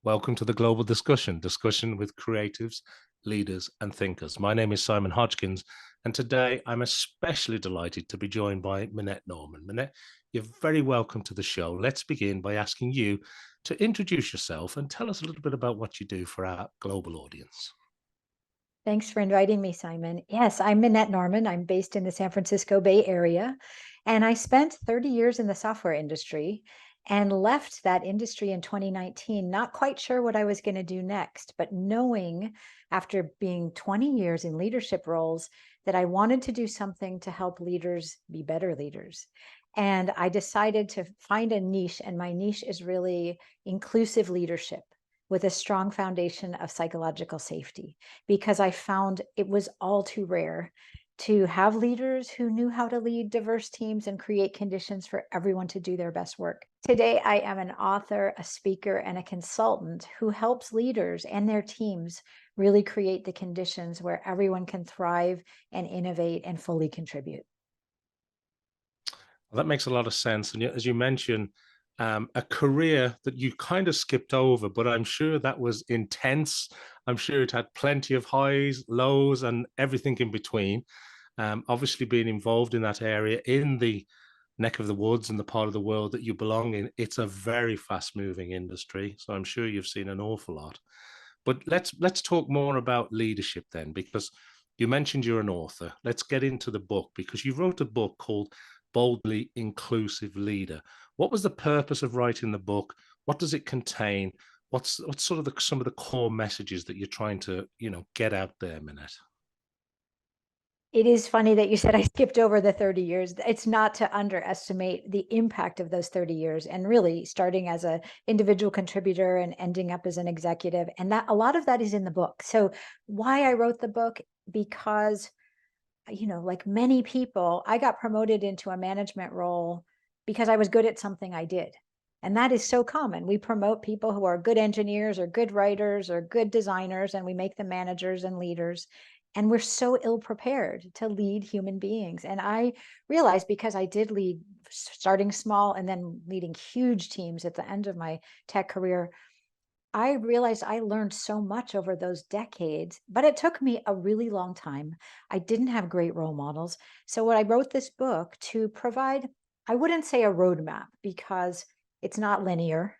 Welcome to the Global discussion with creatives, leaders, and thinkers. My name is Simon Hodgkins, and today I'm especially delighted to be joined by Minette Norman. Minette, you're very welcome to the show. Let's begin by asking you to introduce yourself and tell us a little bit about what you do for our global audience. Thanks for inviting me, Simon. Yes, I'm Minette Norman. I'm based in the San Francisco Bay Area, and I spent 30 years in the software industry and left that industry in 2019, not quite sure what I was going to do next, but knowing after being 20 years in leadership roles that I wanted to do something to help leaders be better leaders. And I decided to find a niche, and my niche is really inclusive leadership with a strong foundation of psychological safety, because I found it was all too rare to have leaders who knew how to lead diverse teams and create conditions for everyone to do their best work. Today, I am an author, a speaker, and a consultant who helps leaders and their teams really create the conditions where everyone can thrive and innovate and fully contribute. Well, that makes a lot of sense. And as you mentioned, a career that you kind of skipped over, but I'm sure that was intense. I'm sure it had plenty of highs, lows, and everything in between. Obviously, being involved in that area in the neck of the woods and the part of the world that you belong in, it's a very fast-moving industry. So I'm sure you've seen an awful lot. But let's talk more about leadership then, because you mentioned you're an author. Let's get into the book because you wrote a book called Boldly Inclusive Leader. What was the purpose of writing the book? What does it contain? What's sort of some of the core messages that you're trying to, get out there, Minette? It is funny that you said I skipped over the 30 years. It's not to underestimate the impact of those 30 years, and really starting as an individual contributor and ending up as an executive. And that a lot of that is in the book. So why I wrote the book, because, like many people, I got promoted into a management role because I was good at something I did. And that is so common. We promote people who are good engineers or good writers or good designers, and we make them managers and leaders. And we're so ill prepared to lead human beings. And I realized, because I did lead starting small and then leading huge teams at the end of my tech career, I realized I learned so much over those decades, but it took me a really long time. I didn't have great role models. So when I wrote this book to provide, I wouldn't say a roadmap because it's not linear.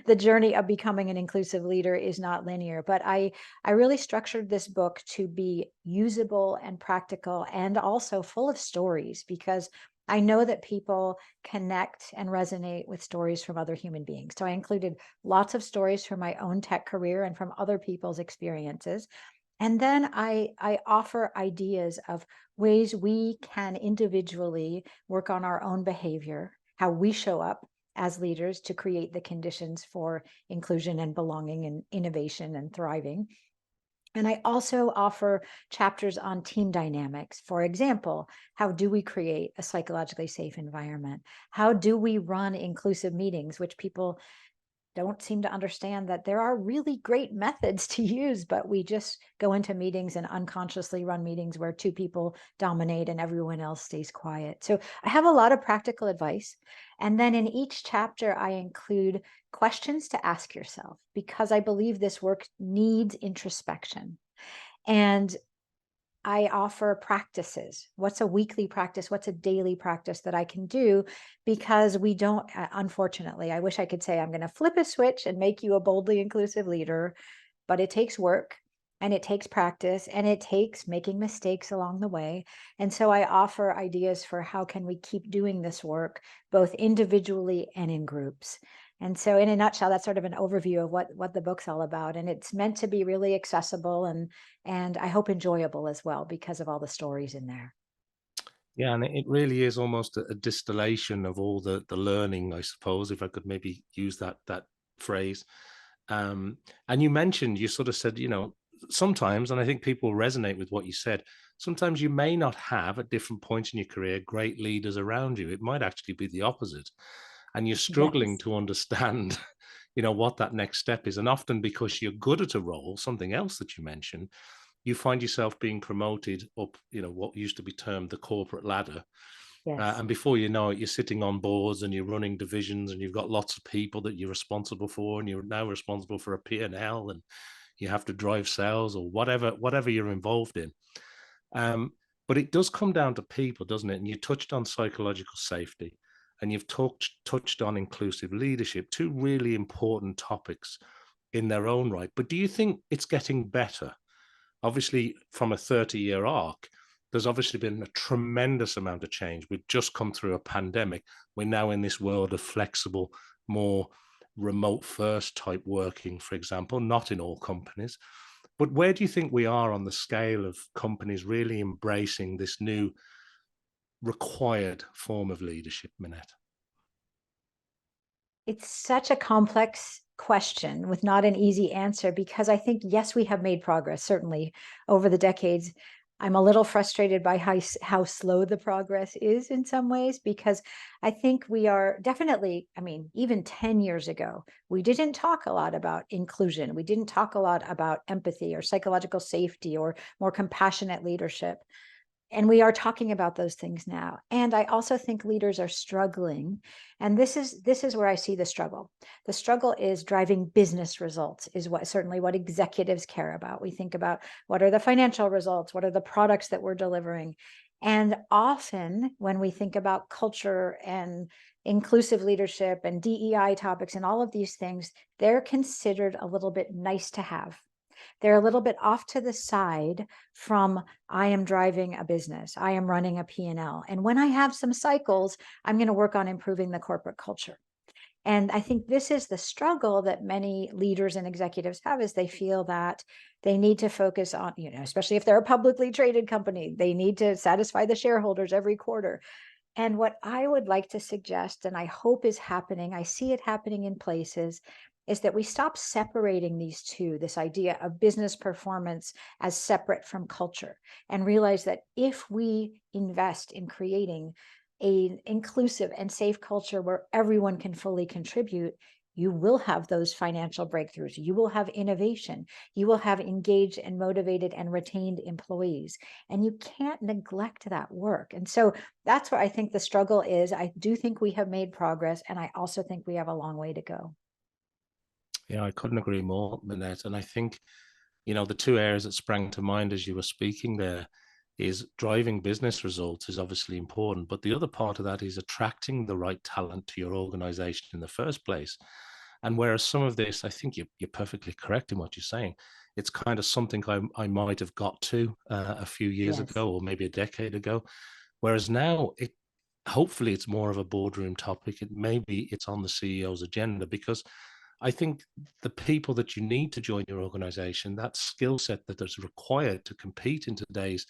The journey of becoming an inclusive leader is not linear, but I really structured this book to be usable and practical and also full of stories, because I know that people connect and resonate with stories from other human beings. So I included lots of stories from my own tech career and from other people's experiences. And then I offer ideas of ways we can individually work on our own behavior, how we show up as leaders to create the conditions for inclusion and belonging and innovation and thriving. And I also offer chapters on team dynamics. For example, how do we create a psychologically safe environment? How do we run inclusive meetings, which people don't seem to understand that there are really great methods to use, but we just go into meetings and unconsciously run meetings where two people dominate and everyone else stays quiet. So I have a lot of practical advice. And then in each chapter, I include questions to ask yourself, because I believe this work needs introspection. And I offer practices. What's a weekly practice? What's a daily practice that I can do? Because we don't, unfortunately, I wish I could say I'm going to flip a switch and make you a boldly inclusive leader, but it takes work and it takes practice and it takes making mistakes along the way. And so I offer ideas for how can we keep doing this work, both individually and in groups. And so in a nutshell, that's sort of an overview of what the book's all about. And it's meant to be really accessible and I hope enjoyable as well, because of all the stories in there. Yeah, and it really is almost a distillation of all the learning, I suppose, if I could maybe use that phrase. And you mentioned, you sort of said, sometimes, and I think people resonate with what you said, sometimes you may not have at different points in your career great leaders around you. It might actually be the opposite. And you're struggling Yes. to understand, what that next step is. And often because you're good at a role, something else that you mentioned, you find yourself being promoted up, what used to be termed the corporate ladder. Yes. And before you know it, you're sitting on boards and you're running divisions and you've got lots of people that you're responsible for, and you're now responsible for a P&L, and you have to drive sales or whatever you're involved in. But it does come down to people, doesn't it? And you touched on psychological safety, and you've touched on inclusive leadership, two really important topics in their own right. But do you think it's getting better? Obviously, from a 30-year arc, there's obviously been a tremendous amount of change. We've just come through a pandemic. We're now in this world of flexible, more remote first type working, for example, not in all companies. But where do you think we are on the scale of companies really embracing this new required form of leadership, Minette? It's such a complex question with not an easy answer, because I think, yes, we have made progress, certainly over the decades. I'm a little frustrated by how slow the progress is in some ways, because I think we are definitely, I mean, even 10 years ago, we didn't talk a lot about inclusion. We didn't talk a lot about empathy or psychological safety or more compassionate leadership. And we are talking about those things now. And I also think leaders are struggling. And this is where I see the struggle. The struggle is driving business results, is what certainly what executives care about. We think about what are the financial results, what are the products that we're delivering. And often when we think about culture and inclusive leadership and DEI topics and all of these things, they're considered a little bit nice to have. They're a little bit off to the side from, I am driving a business, I am running a P&L. And when I have some cycles, I'm going to work on improving the corporate culture. And I think this is the struggle that many leaders and executives have, is they feel that they need to focus on, especially if they're a publicly traded company, they need to satisfy the shareholders every quarter. And what I would like to suggest, and I hope is happening, I see it happening in places, is that we stop separating these two, this idea of business performance as separate from culture, and realize that if we invest in creating an inclusive and safe culture where everyone can fully contribute, you will have those financial breakthroughs. You will have innovation. You will have engaged and motivated and retained employees. And you can't neglect that work. And so that's what I think the struggle is. I do think we have made progress, and I also think we have a long way to go. Yeah, I couldn't agree more, Minette. And I think, the two areas that sprang to mind as you were speaking there is driving business results is obviously important, but the other part of that is attracting the right talent to your organization in the first place. And whereas some of this, I think you're perfectly correct in what you're saying, it's kind of something I might have got to a few years Yes. ago or maybe a decade ago. Whereas now hopefully it's more of a boardroom topic. Maybe it's on the CEO's agenda, because I think the people that you need to join your organization, that skill set that is required to compete in today's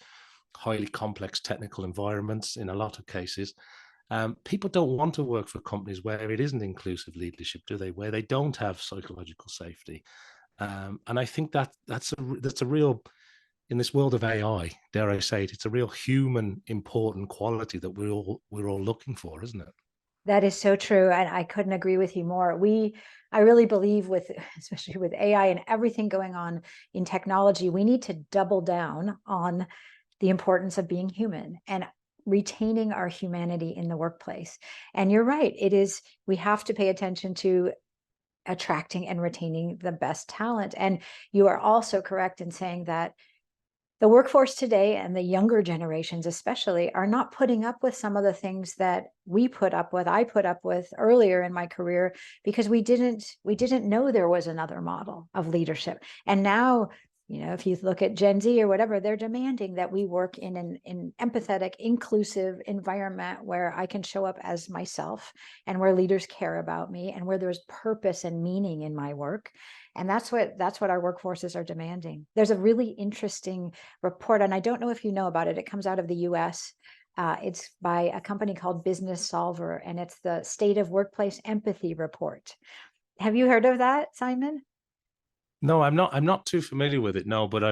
highly complex technical environments, in a lot of cases, people don't want to work for companies where it isn't inclusive leadership, do they? Where they don't have psychological safety. And I think that's a real, in this world of AI, dare I say it, it's a real human important quality that we're all looking for, isn't it? That is so true. And I couldn't agree with you more. I really believe with, especially with AI and everything going on in technology, we need to double down on the importance of being human and retaining our humanity in the workplace. And you're right. We have to pay attention to attracting and retaining the best talent. And you are also correct in saying that the workforce today, and the younger generations especially, are not putting up with some of the things that I put up with earlier in my career, because we didn't know there was another model of leadership. And now, if you look at Gen Z or whatever, they're demanding that we work in an empathetic, inclusive environment where I can show up as myself, and where leaders care about me, and where there's purpose and meaning in my work. And that's what our workforces are demanding. There's a really interesting report, and I don't know if you know about it. It comes out of the US. It's by a company called Business Solver, and it's the State of Workplace Empathy Report. Have you heard of that, Simon? No, I'm not. I'm not too familiar with it. No, but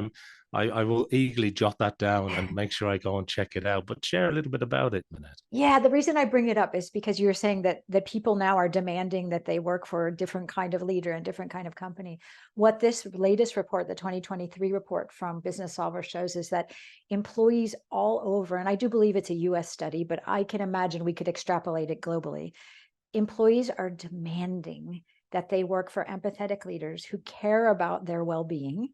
I will eagerly jot that down and make sure I go and check it out. But share a little bit about it, Minette. Yeah, the reason I bring it up is because you're saying that people now are demanding that they work for a different kind of leader and different kind of company. What this latest report, the 2023 report from Business Solver, shows is that employees all over, and I do believe it's a US study, but I can imagine we could extrapolate it globally. Employees are demanding that they work for empathetic leaders who care about their well-being,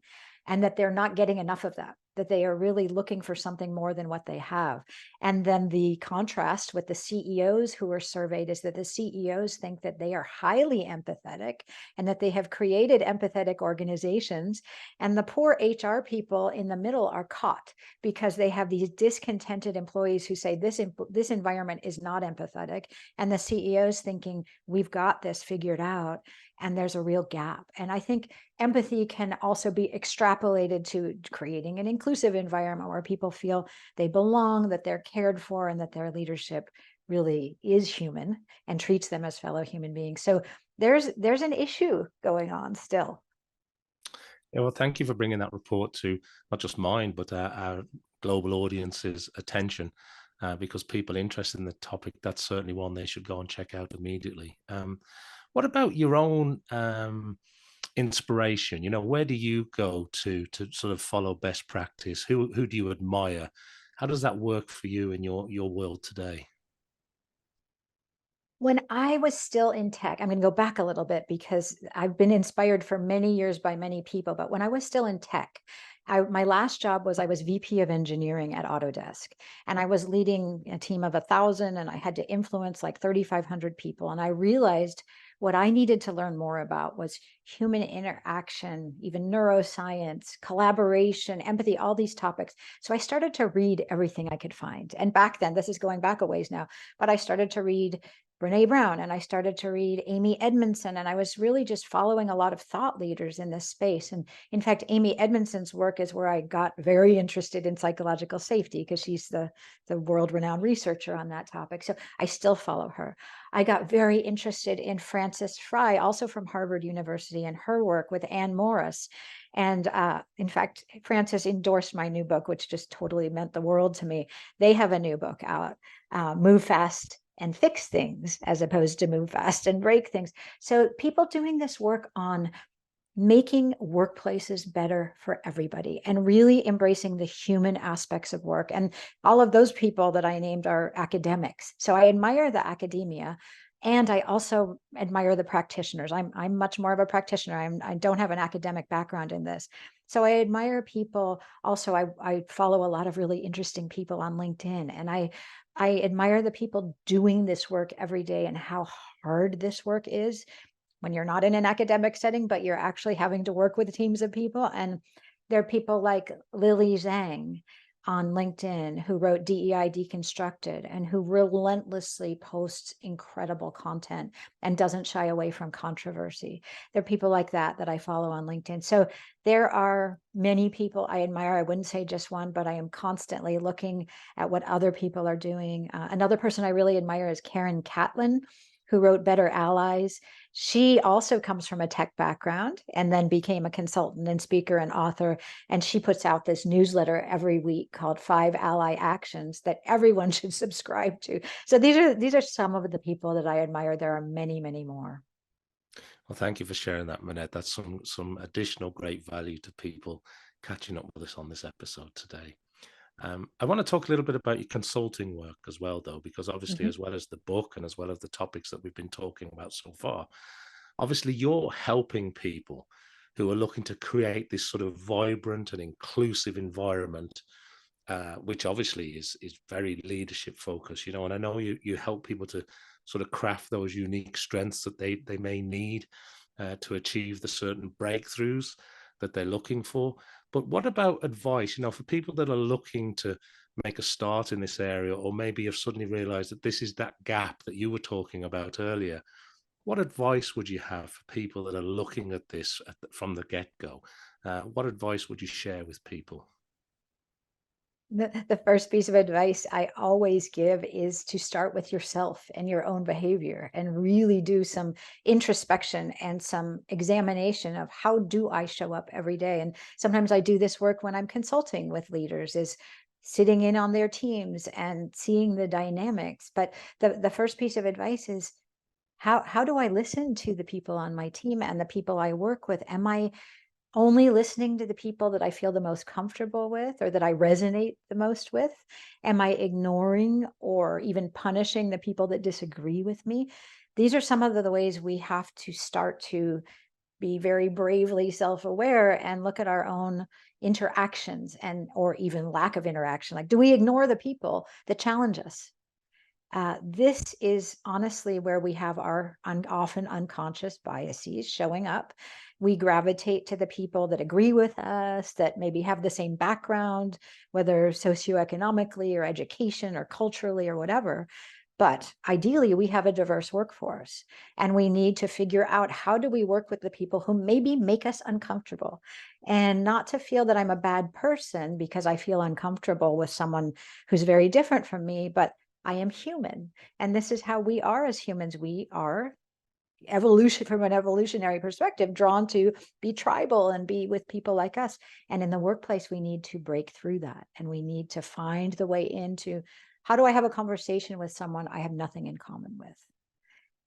and that they're not getting enough of that they are really looking for something more than what they have. And then the contrast with the CEOs who were surveyed is that the CEOs think that they are highly empathetic and that they have created empathetic organizations. And the poor HR people in the middle are caught because they have these discontented employees who say this environment is not empathetic. And the CEOs thinking, we've got this figured out. And there's a real gap. And I think empathy can also be extrapolated to creating an inclusive environment where people feel they belong, that they're cared for, and that their leadership really is human and treats them as fellow human beings. So there's an issue going on still. Yeah, well, thank you for bringing that report to not just mine, but our global audience's attention, because people interested in the topic, that's certainly one they should go and check out immediately. What about your own inspiration? You know, where do you go to sort of follow best practice? Who do you admire? How does that work for you in your world today? When I was still in tech, I'm going to go back a little bit because I've been inspired for many years by many people. But when I was still in tech, my last job was I was VP of engineering at Autodesk, and I was leading a team of 1,000, and I had to influence like 3,500 people. And I realized what I needed to learn more about was human interaction, even neuroscience, collaboration, empathy, all these topics. So I started to read everything I could find. And back then, this is going back a ways now, but I started to read Brene Brown, and I started to read Amy Edmondson, and I was really just following a lot of thought leaders in this space. And in fact, Amy Edmondson's work is where I got very interested in psychological safety, because she's the world-renowned researcher on that topic. So I still follow her. I got very interested in Frances Fry, also from Harvard University, and her work with Anne Morris. And in fact, Frances endorsed my new book, which just totally meant the world to me. They have a new book out, Move Fast and Fix Things, as opposed to Move Fast and Break Things. So people doing this work on making workplaces better for everybody and really embracing the human aspects of work. And all of those people that I named are academics. So I admire the academia, and I also admire the practitioners. I'm much more of a practitioner. I don't have an academic background in this. So I admire people. Also, I follow a lot of really interesting people on LinkedIn, and I admire the people doing this work every day and how hard this work is when you're not in an academic setting, but you're actually having to work with teams of people. And there are people like Lily Zhang on LinkedIn who wrote DEI Deconstructed and who relentlessly posts incredible content and doesn't shy away from controversy. There are people like that I follow on LinkedIn. So there are many people I admire. I wouldn't say just one, but I am constantly looking at what other people are doing. Another person I really admire is Karen Catlin, who wrote Better Allies. She also comes from a tech background and then became a consultant and speaker and author. And she puts out this newsletter every week called 5 Ally Actions that everyone should subscribe to. So these are some of the people that I admire. There are many, many more. Well, thank you for sharing that, Minette. That's some additional great value to people catching up with us on this episode today. I want to talk a little bit about your consulting work as well, though, because obviously, Mhm. as well as the book and as well as the topics that we've been talking about so far, obviously you're helping people who are looking to create this sort of vibrant and inclusive environment, which obviously is very leadership focused, you know. And I know you help people to sort of craft those unique strengths that they may need to achieve the certain breakthroughs that they're looking for. But what about advice, you know, for people that are looking to make a start in this area, or maybe have suddenly realized that this is that gap that you were talking about earlier? What advice would you have for people that are looking at this from the get-go? What advice would you share with people? The first piece of advice I always give is to start with yourself and your own behavior and really do some introspection and some examination of how do I show up every day. And sometimes I do this work when I'm consulting with leaders, is sitting in on their teams and seeing the dynamics. But the first piece of advice is, how do I listen to the people on my team and the people I work with? Am I only listening to the people that I feel the most comfortable with or that I resonate the most with? Am I ignoring or even punishing the people that disagree with me? These are some of the ways we have to start to be very bravely self-aware and look at our own interactions, and or even lack of interaction. Like, do we ignore the people that challenge us? This is honestly where we have our often unconscious biases showing up. We gravitate to the people that agree with us, that maybe have the same background, whether socioeconomically or education or culturally or whatever. But ideally, we have a diverse workforce, and we need to figure out, how do we work with the people who maybe make us uncomfortable, and not to feel that I'm a bad person because I feel uncomfortable with someone who's very different from me, but I am human. And this is how we are as humans. We are evolution, from an evolutionary perspective, drawn to be tribal and be with people like us. And in the workplace, we need to break through that. And we need to find the way into, how do I have a conversation with someone I have nothing in common with?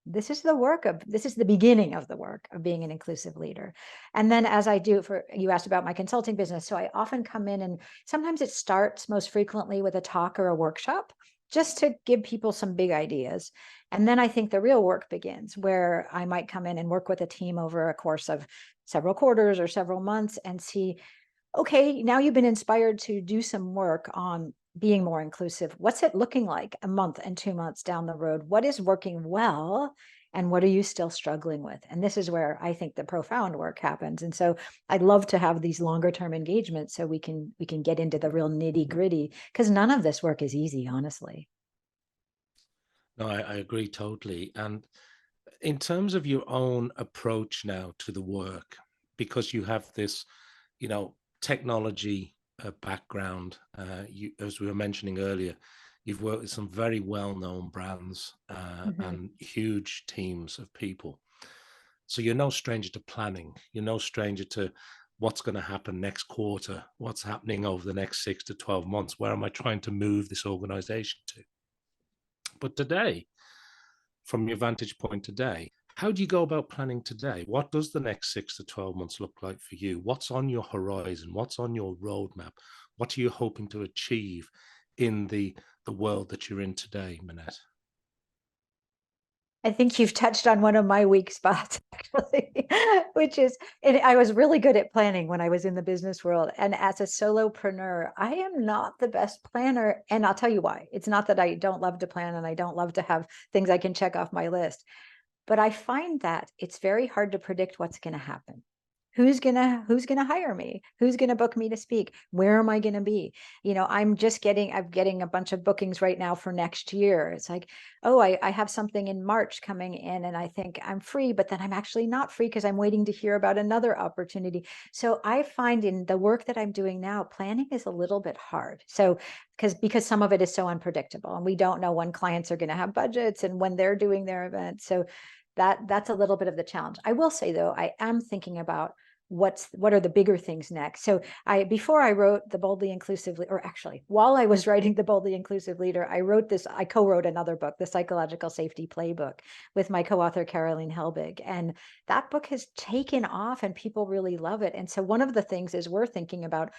This is the beginning of the work of being an inclusive leader. And then, as I do for, you asked about my consulting business. So I often come in, and sometimes it starts most frequently with a talk or a workshop, just to give people some big ideas. And then I think the real work begins, where I might come in and work with a team over a course of several quarters or several months and see, okay, now you've been inspired to do some work on being more inclusive. What's it looking like a month and 2 months down the road? What is working well? And what are you still struggling with? And this is where I think the profound work happens. And so I'd love to have these longer term engagements so we can get into the real nitty gritty, because none of this work is easy, honestly. No, I agree totally. And in terms of your own approach now to the work, because you have this, technology background, as we were mentioning earlier, you've worked with some very well-known brands Mhm. and huge teams of people. So you're no stranger to planning. You're no stranger to what's going to happen next quarter, what's happening over the next 6 to 12 months. Where am I trying to move this organization to? But today, from your vantage point today, how do you go about planning today? What does the next 6 to 12 months look like for you? What's on your horizon? What's on your roadmap? What are you hoping to achieve in the world that you're in today, Minette? I think you've touched on one of my weak spots, actually, which is, and I was really good at planning when I was in the business world. And as a solopreneur, I am not the best planner. And I'll tell you why. It's not that I don't love to plan and I don't love to have things I can check off my list, but I find that it's very hard to predict what's going to happen. Who's gonna hire me? Who's gonna book me to speak? Where am I gonna be? I'm getting a bunch of bookings right now for next year. It's like, oh, I have something in March coming in, and I think I'm free, but then I'm actually not free because I'm waiting to hear about another opportunity. So I find in the work that I'm doing now, planning is a little bit hard. So because some of it is so unpredictable, and we don't know when clients are going to have budgets and when they're doing their events. So that's a little bit of the challenge. I will say, though, I am thinking about what are the bigger things next. So before I wrote the Boldly Inclusive, or actually while I was writing the Boldly Inclusive Leader, I co-wrote another book, the Psychological Safety Playbook, with my co-author Caroline Helbig. And that book has taken off and people really love it. And so one of the things is, we're thinking about,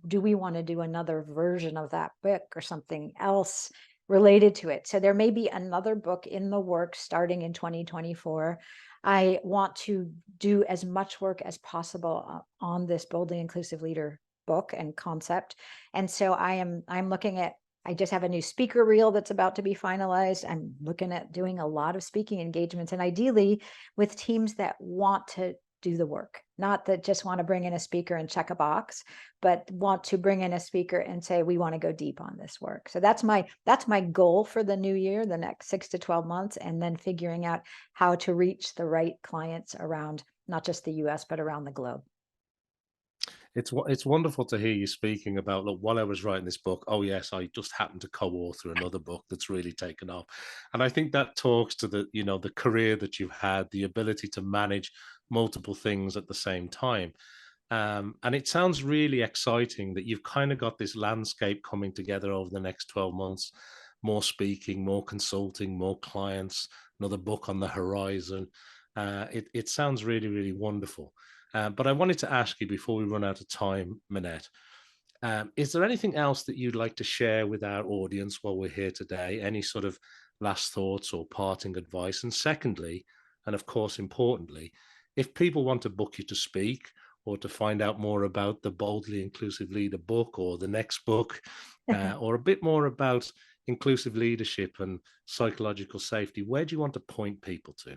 do we want to do another version of that book or something else related to it? So there may be another book in the works starting in 2024. I want to do as much work as possible on this Boldly Inclusive Leader book and concept. And so I'm looking at, I just have a new speaker reel that's about to be finalized. I'm looking at doing a lot of speaking engagements, and ideally with teams that want to do the work, not that just want to bring in a speaker and check a box, but want to bring in a speaker and say, we want to go deep on this work. So that's my goal for the new year, the next 6 to 12 months, and then figuring out how to reach the right clients around not just the US, but around the globe. It's wonderful to hear you speaking about, look, while I was writing this book, oh yes, I just happened to co-author another book that's really taken off. And I think that talks to the, the career that you've had, the ability to manage multiple things at the same time. And it sounds really exciting that you've kind of got this landscape coming together over the next 12 months, more speaking, more consulting, more clients, another book on the horizon. It sounds really, really wonderful. But I wanted to ask you before we run out of time, Minette, is there anything else that you'd like to share with our audience while we're here today? Any sort of last thoughts or parting advice? And secondly, and of course, importantly, if people want to book you to speak or to find out more about the Boldly Inclusive Leader book or the next book, or a bit more about inclusive leadership and psychological safety, where do you want to point people to?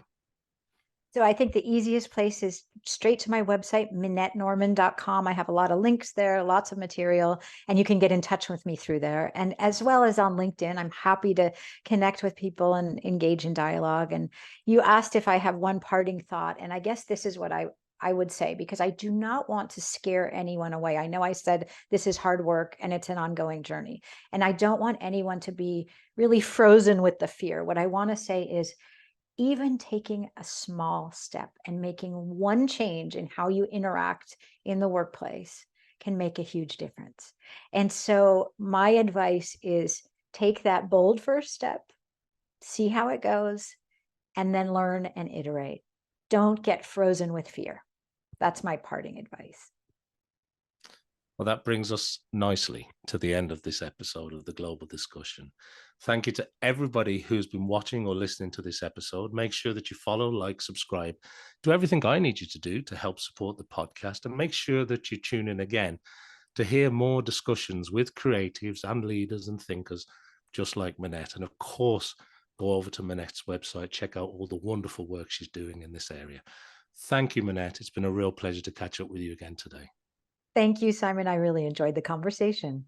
So I think the easiest place is straight to my website, MinetteNorman.com. I have a lot of links there, lots of material, and you can get in touch with me through there. And as well as on LinkedIn, I'm happy to connect with people and engage in dialogue. And you asked if I have one parting thought, and I guess this is what I would say, because I do not want to scare anyone away. I know I said this is hard work and it's an ongoing journey, and I don't want anyone to be really frozen with the fear. What I want to say is, even taking a small step and making one change in how you interact in the workplace can make a huge difference. And so my advice is, take that bold first step, see how it goes, and then learn and iterate. Don't get frozen with fear. That's my parting advice. Well, that brings us nicely to the end of this episode of the Global Discussion. Thank you to everybody who's been watching or listening to this episode. Make sure that you follow, like, subscribe, do everything I need you to do to help support the podcast, and make sure that you tune in again to hear more discussions with creatives and leaders and thinkers just like Minette. And of course, go over to Minette's website, check out all the wonderful work she's doing in this area. Thank you, Minette. It's been a real pleasure to catch up with you again today. Thank you, Simon. I really enjoyed the conversation.